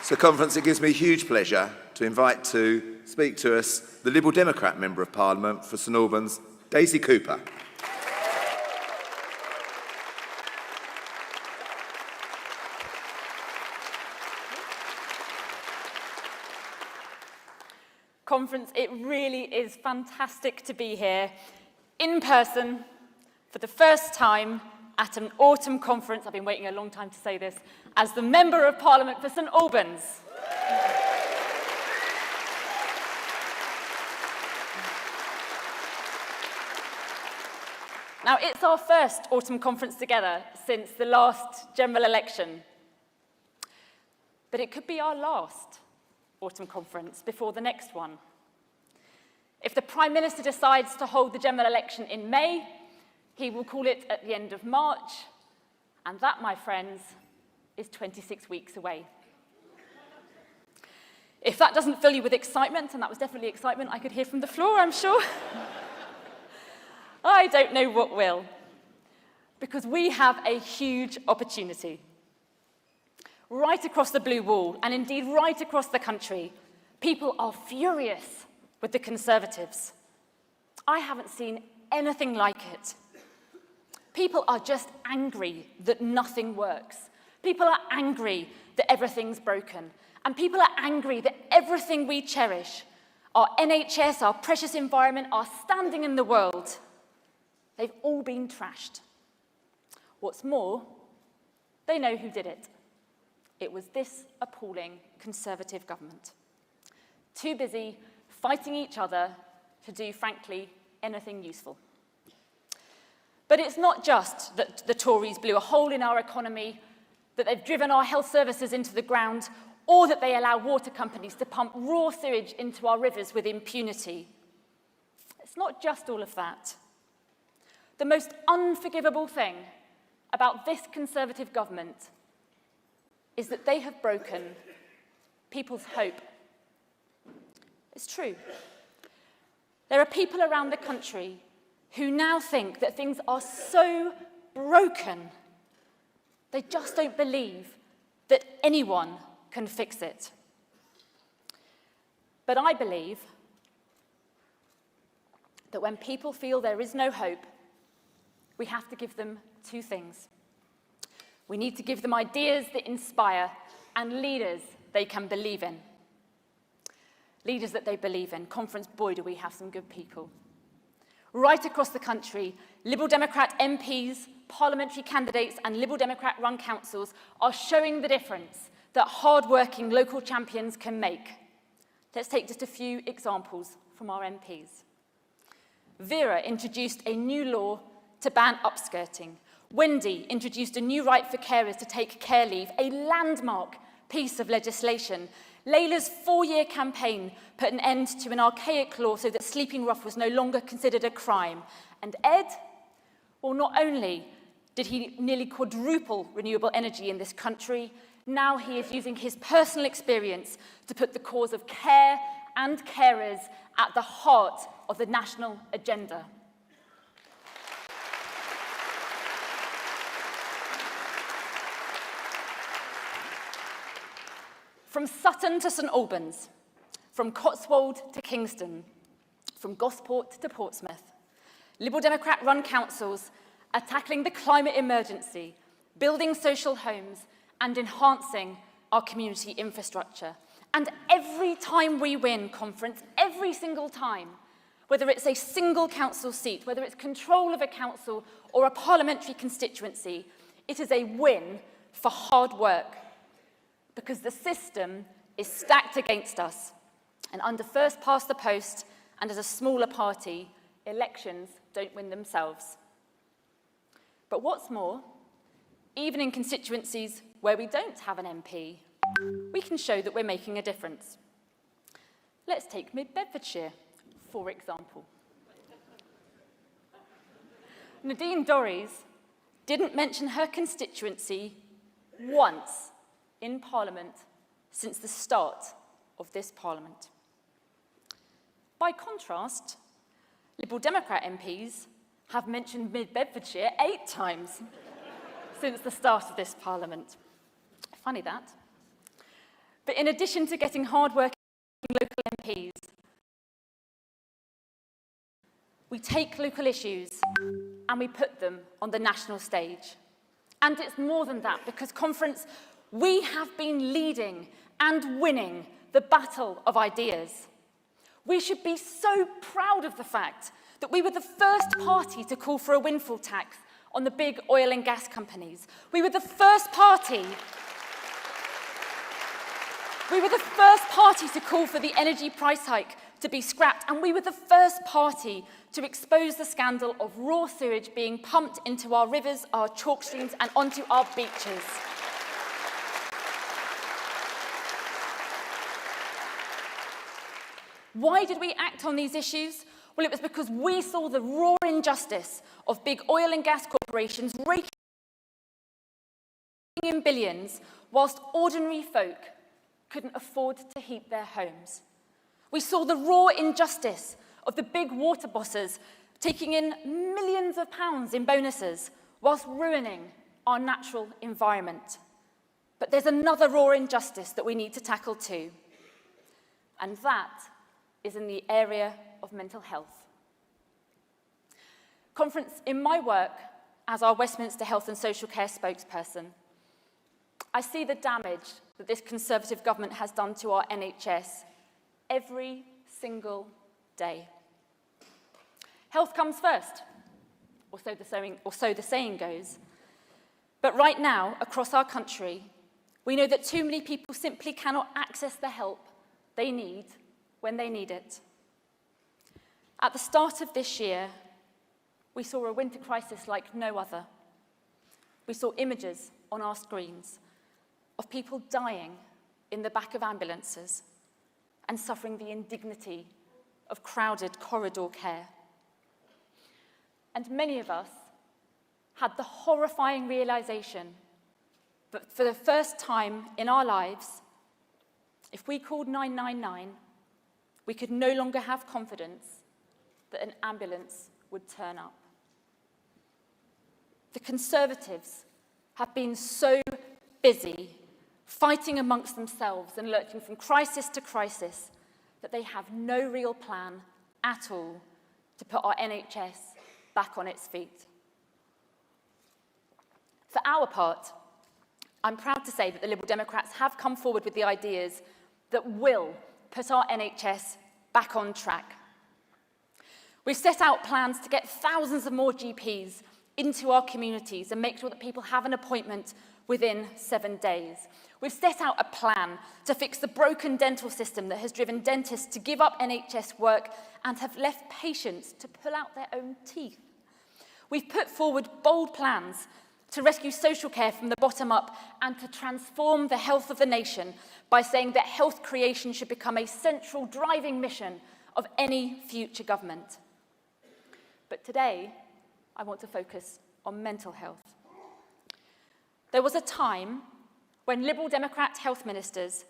So, Conference, it gives me huge pleasure to invite to speak to us the Liberal Democrat Member of Parliament for St Albans, Daisy Cooper. Conference, it really is fantastic to be here in person for the first time at an autumn conference. I've been waiting a long time to say this, as the Member of Parliament for St Albans. Now, it's our first autumn conference together since the last general election, but it could be our last autumn conference before the next one. If the Prime Minister decides to hold the general election in May, he will call it at the end of March, and that, my friends, is 26 weeks away. If that doesn't fill you with excitement, and that was definitely excitement I could hear from the floor, I'm sure, I don't know what will, because we have a huge opportunity. Right across the blue wall, and indeed right across the country, people are furious with the Conservatives. I haven't seen anything like it. People are just angry that nothing works. People are angry that everything's broken. And people are angry that everything we cherish, our NHS, our precious environment, our standing in the world, they've all been trashed. What's more, they know who did it. It was this appalling Conservative government. Too busy fighting each other to do, frankly, anything useful. But it's not just that the Tories blew a hole in our economy, that they've driven our health services into the ground, or that they allow water companies to pump raw sewage into our rivers with impunity. It's not just all of that. The most unforgivable thing about this Conservative government is that they have broken people's hope. It's true. There are people around the country who now think that things are so broken, they just don't believe that anyone can fix it. But I believe that when people feel there is no hope, we have to give them two things. We need to give them ideas that inspire and leaders they can believe in. Leaders that they believe in. Conference, boy, do we have some good people. Right across the country, Liberal Democrat MPs, parliamentary candidates and Liberal Democrat-run councils are showing the difference that hard-working local champions can make. Let's take just a few examples from our MPs. Vera introduced a new law to ban upskirting. Wendy introduced a new right for carers to take care leave, a landmark piece of legislation. Layla's 4-year campaign put an end to an archaic law so that sleeping rough was no longer considered a crime. And Ed, well, not only did he nearly quadruple renewable energy in this country, now he is using his personal experience to put the cause of care and carers at the heart of the national agenda. From Sutton to St Albans, from Cotswold to Kingston, from Gosport to Portsmouth, Liberal Democrat-run councils are tackling the climate emergency, building social homes, and enhancing our community infrastructure. And every time we win, Conference, every single time, whether it's a single council seat, whether it's control of a council or a parliamentary constituency, it is a win for hard work. Because the system is stacked against us. And under first past the post, and as a smaller party, elections don't win themselves. But what's more, even in constituencies where we don't have an MP, we can show that we're making a difference. Let's take Mid-Bedfordshire, for example. Nadine Dorries didn't mention her constituency once in Parliament since the start of this Parliament. By contrast, Liberal Democrat MPs have mentioned Mid-Bedfordshire 8 times since the start of this Parliament. Funny that. But in addition to getting hard-working local MPs, we take local issues and we put them on the national stage. And it's more than that, because Conference, we have been leading and winning the battle of ideas. We should be so proud of the fact that we were the first party to call for a windfall tax on the big oil and gas companies. We were the first party to call for the energy price hike to be scrapped, and we were the first party to expose the scandal of raw sewage being pumped into our rivers, our chalk streams, and onto our beaches. Why did we act on these issues? Well, it was because we saw the raw injustice of big oil and gas corporations raking in billions whilst ordinary folk couldn't afford to heat their homes. We saw the raw injustice of the big water bosses taking in millions of pounds in bonuses whilst ruining our natural environment. But there's another raw injustice that we need to tackle too, and that is in the area of mental health. Conference, in my work as our Westminster Health and Social Care spokesperson, I see the damage that this Conservative government has done to our NHS every single day. Health comes first, or so the saying goes. But right now, across our country, we know that too many people simply cannot access the help they need when they need it. At the start of this year, we saw a winter crisis like no other. We saw images on our screens of people dying in the back of ambulances and suffering the indignity of crowded corridor care. And many of us had the horrifying realization that for the first time in our lives, if we called 999, we could no longer have confidence that an ambulance would turn up. The Conservatives have been so busy fighting amongst themselves and lurching from crisis to crisis that they have no real plan at all to put our NHS back on its feet. For our part, I'm proud to say that the Liberal Democrats have come forward with the ideas that will put our NHS back on track. We've set out plans to get thousands of more GPs into our communities and make sure that people have an appointment within 7 days. We've set out a plan to fix the broken dental system that has driven dentists to give up NHS work and have left patients to pull out their own teeth. We've put forward bold plans to rescue social care from the bottom up and to transform the health of the nation by saying that health creation should become a central driving mission of any future government. But today, I want to focus on mental health. There was a time when Liberal Democrat health ministers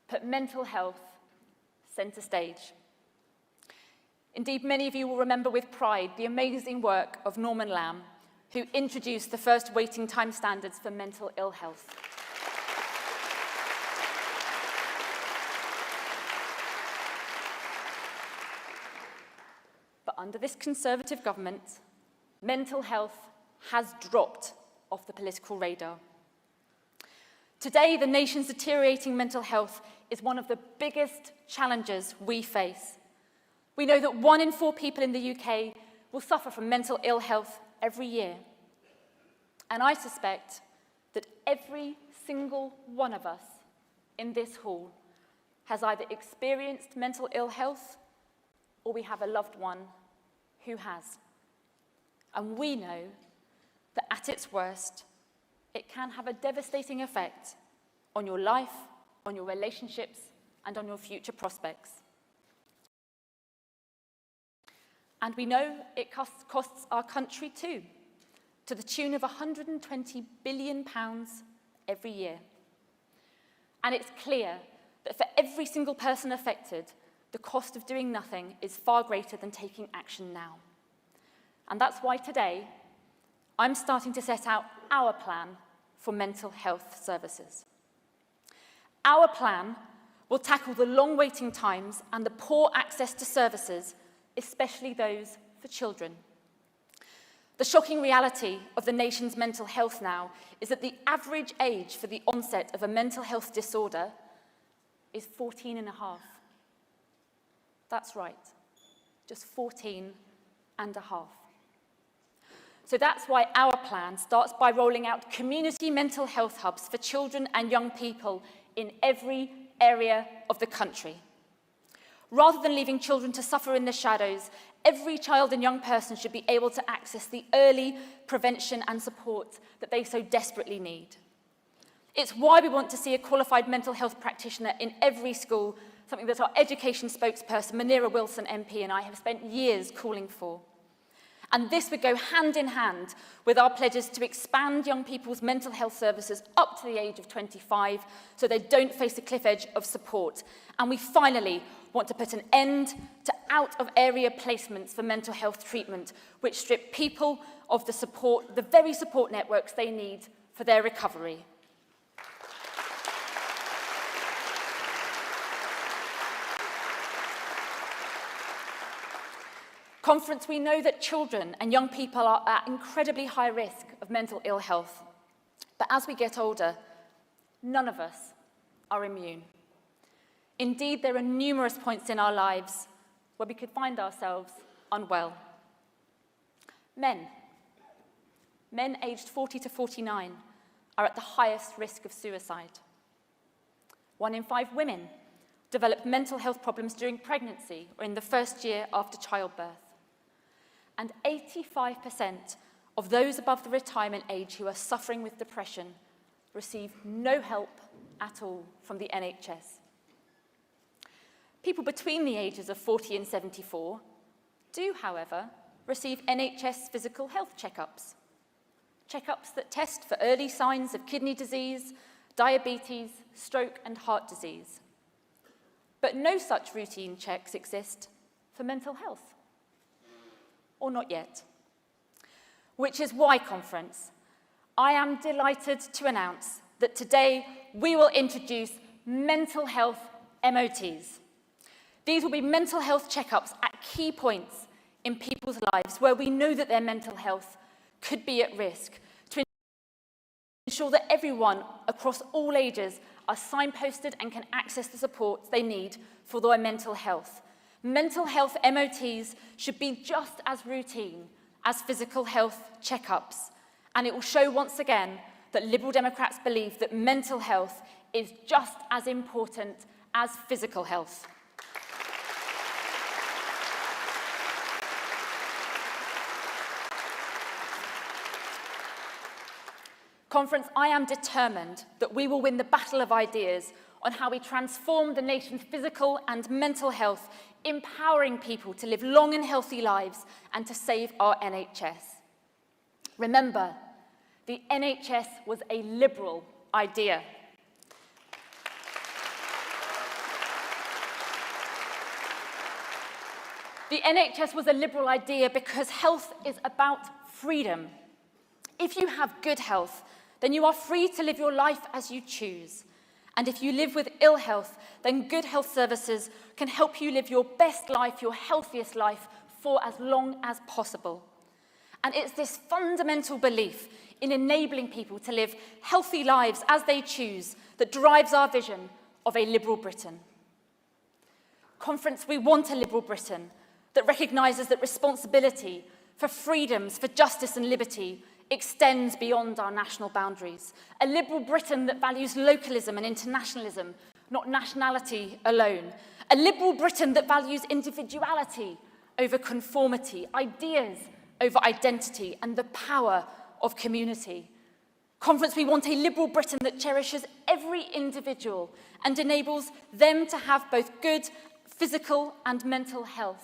put mental health centre stage. Indeed, many of you will remember with pride the amazing work of Norman Lamb, who introduced the first waiting time standards for mental ill health. But under this Conservative government, mental health has dropped off the political radar. Today, the nation's deteriorating mental health is one of the biggest challenges we face. We know that 1 in 4 people in the UK will suffer from mental ill health every year. And I suspect that every single one of us in this hall has either experienced mental ill health or we have a loved one who has. And we know that at its worst, it can have a devastating effect on your life, on your relationships, and on your future prospects. And we know it costs our country too, to the tune of £120 billion every year. And it's clear that for every single person affected, the cost of doing nothing is far greater than taking action now. And that's why today, I'm starting to set out our plan for mental health services. Our plan will tackle the long waiting times and the poor access to services, especially those for children. The shocking reality of the nation's mental health now is that the average age for the onset of a mental health disorder is 14 and a half. That's right, just 14 and a half. So that's why our plan starts by rolling out community mental health hubs for children and young people in every area of the country. Rather than leaving children to suffer in the shadows, every child and young person should be able to access the early prevention and support that they so desperately need. It's why we want to see a qualified mental health practitioner in every school, something that our education spokesperson, Munira Wilson MP, and I have spent years calling for. And this would go hand in hand with our pledges to expand young people's mental health services up to the age of 25 so they don't face a cliff edge of support. And we finally want to put an end to out-of-area placements for mental health treatment, which strip people of the support, the very support networks they need for their recovery. Conference, we know that children and young people are at incredibly high risk of mental ill health. But as we get older, none of us are immune. Indeed, there are numerous points in our lives where we could find ourselves unwell. Men aged 40 to 49 are at the highest risk of suicide. 1 in 5 women develop mental health problems during pregnancy or in the first year after childbirth. And 85% of those above the retirement age who are suffering with depression receive no help at all from the NHS. People between the ages of 40 and 74 do, however, receive NHS physical health checkups. Checkups that test for early signs of kidney disease, diabetes, stroke, and heart disease. But no such routine checks exist for mental health. Or not yet. Which is why, Conference, I am delighted to announce that today we will introduce mental health MOTs. These will be mental health checkups at key points in people's lives where we know that their mental health could be at risk, to ensure that everyone across all ages are signposted and can access the support they need for their mental health. Mental health MOTs should be just as routine as physical health checkups, and it will show once again that Liberal Democrats believe that mental health is just as important as physical health. Conference, I am determined that we will win the battle of ideas on how we transform the nation's physical and mental health, empowering people to live long and healthy lives and to save our NHS. Remember, the NHS was a Liberal idea. The NHS was a Liberal idea because health is about freedom. If you have good health, then you are free to live your life as you choose. And if you live with ill health, then good health services can help you live your best life, your healthiest life, for as long as possible. And it's this fundamental belief in enabling people to live healthy lives as they choose that drives our vision of a liberal Britain. Conference, we want a liberal Britain that recognises that responsibility for freedoms, for justice and liberty extends beyond our national boundaries. A liberal Britain that values localism and internationalism, not nationality alone. A liberal Britain that values individuality over conformity, ideas over identity, and the power of community. Conference, we want a liberal Britain that cherishes every individual and enables them to have both good physical and mental health.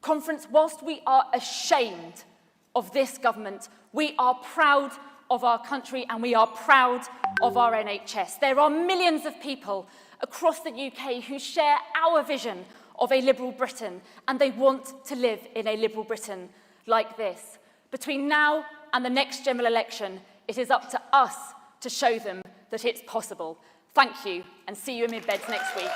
Conference, whilst we are ashamed of this government, we are proud of our country and we are proud of our NHS. There are millions of people across the UK who share our vision of a liberal Britain, and they want to live in a liberal Britain like this. Between now and the next general election, it is up to us to show them that it's possible. Thank you, and see you in Mid Beds next week.